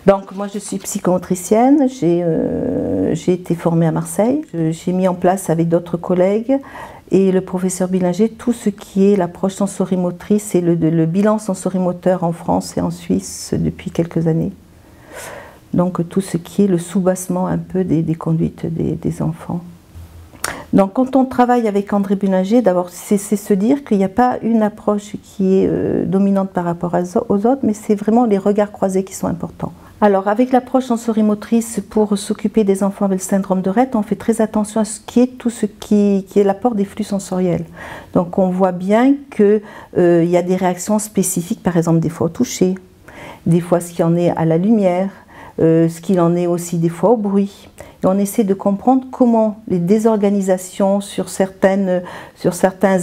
Donc moi je suis psychomotricienne, j'ai été formée à Marseille. J'ai mis en place avec d'autres collègues et le professeur Billinger tout ce qui est l'approche sensorimotrice et le bilan sensorimoteur en France et en Suisse depuis quelques années. Donc tout ce qui est le soubassement un peu des conduites des enfants. Donc quand on travaille avec André Billinger, d'abord c'est se dire qu'il n'y a pas une approche qui est dominante par rapport aux autres, mais c'est vraiment les regards croisés qui sont importants. Alors avec l'approche sensorimotrice pour s'occuper des enfants avec le syndrome de Rett, on fait très attention à tout ce qui est l'apport des flux sensoriels. Donc on voit bien qu'il y a des réactions spécifiques, par exemple des fois au toucher, des fois ce qu'il en est à la lumière, ce qu'il en est aussi des fois au bruit. Et on essaie de comprendre comment les désorganisations sur certains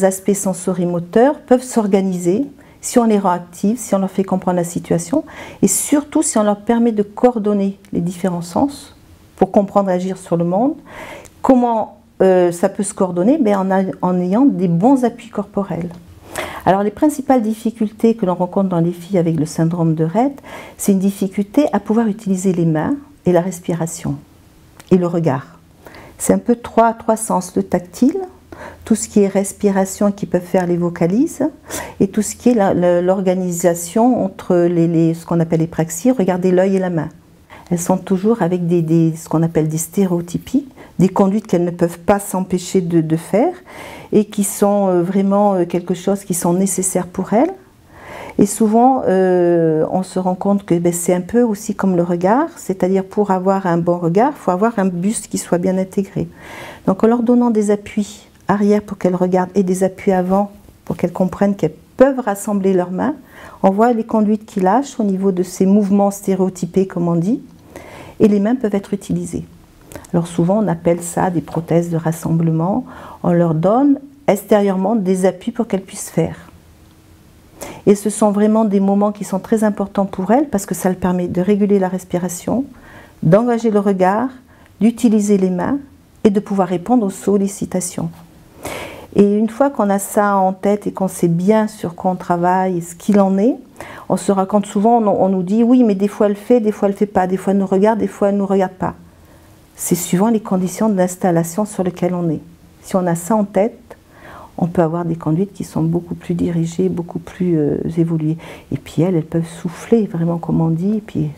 aspects sensorimoteurs peuvent s'organiser si on les rend actifs, si on leur fait comprendre la situation et surtout si on leur permet de coordonner les différents sens pour comprendre et agir sur le monde. Comment ça peut se coordonner? En ayant des bons appuis corporels. Alors les principales difficultés que l'on rencontre dans les filles avec le syndrome de Rett, c'est une difficulté à pouvoir utiliser les mains et la respiration et le regard. C'est un peu trois sens, le tactile, tout ce qui est respiration qui peuvent faire les vocalises et tout ce qui est l'organisation entre ce qu'on appelle les praxies, regarder l'œil et la main. Elles sont toujours avec ce qu'on appelle des stéréotypies, des conduites qu'elles ne peuvent pas s'empêcher de faire et qui sont vraiment quelque chose qui sont nécessaires pour elles. Et souvent, on se rend compte que c'est un peu aussi comme le regard, c'est-à-dire pour avoir un bon regard, il faut avoir un buste qui soit bien intégré. Donc en leur donnant des appuis arrière pour qu'elles regardent et des appuis avant pour qu'elles comprennent qu'elles peuvent rassembler leurs mains, on voit les conduites qui lâchent au niveau de ces mouvements stéréotypés, comme on dit, et les mains peuvent être utilisées. Alors souvent, on appelle ça des prothèses de rassemblement. On leur donne extérieurement des appuis pour qu'elles puissent faire. Et ce sont vraiment des moments qui sont très importants pour elles parce que ça leur permet de réguler la respiration, d'engager le regard, d'utiliser les mains et de pouvoir répondre aux sollicitations. Et une fois qu'on a ça en tête et qu'on sait bien sur quoi on travaille et ce qu'il en est, on se raconte souvent, on nous dit oui mais des fois elle fait pas, des fois elle nous regarde, des fois elle ne nous regarde pas. C'est suivant les conditions de l'installation sur lesquelles on est. Si on a ça en tête, on peut avoir des conduites qui sont beaucoup plus dirigées, beaucoup plus évoluées. Et puis elles peuvent souffler, vraiment comme on dit, et puis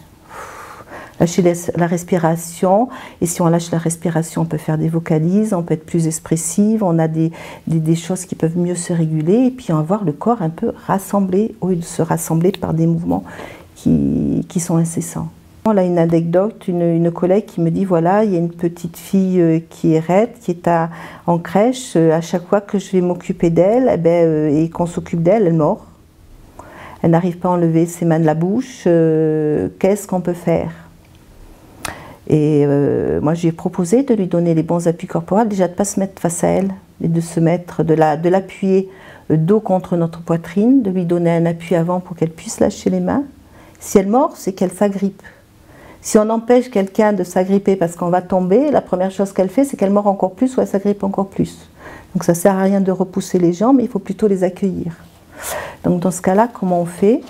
lâcher la respiration. Et si on lâche la respiration, on peut faire des vocalises, on peut être plus expressive, on a des choses qui peuvent mieux se réguler, et puis avoir le corps un peu rassemblé, au lieu de se rassembler par des mouvements qui sont incessants. Là, une anecdote, une collègue qui me dit voilà, il y a une petite fille qui est raide, qui est en crèche. À chaque fois que je vais m'occuper d'elle et qu'on s'occupe d'elle, elle mord. Elle n'arrive pas à enlever ses mains de la bouche. Qu'est-ce qu'on peut faire? Et moi, j'ai proposé de lui donner les bons appuis corporels, déjà de ne pas se mettre face à elle, et de se mettre, de l'appuyer dos contre notre poitrine, de lui donner un appui avant pour qu'elle puisse lâcher les mains. Si elle mord, c'est qu'elle s'agrippe. Si on empêche quelqu'un de s'agripper parce qu'on va tomber, la première chose qu'elle fait, c'est qu'elle mord encore plus ou elle s'agrippe encore plus. Donc ça ne sert à rien de repousser les jambes, mais il faut plutôt les accueillir. Donc dans ce cas-là, comment on fait?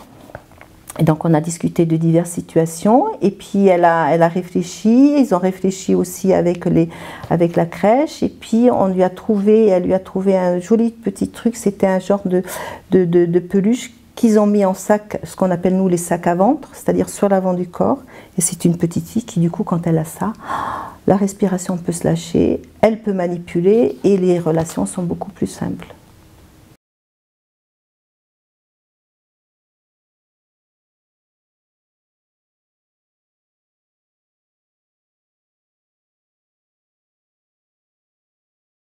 Et donc on a discuté de diverses situations et puis elle a réfléchi, ils ont réfléchi aussi avec la crèche et puis elle lui a trouvé un joli petit truc, c'était un genre de peluche qu'ils ont mis en sac, ce qu'on appelle nous les sacs à ventre, c'est-à-dire sur l'avant du corps. Et c'est une petite fille qui du coup quand elle a ça, la respiration peut se lâcher, elle peut manipuler et les relations sont beaucoup plus simples.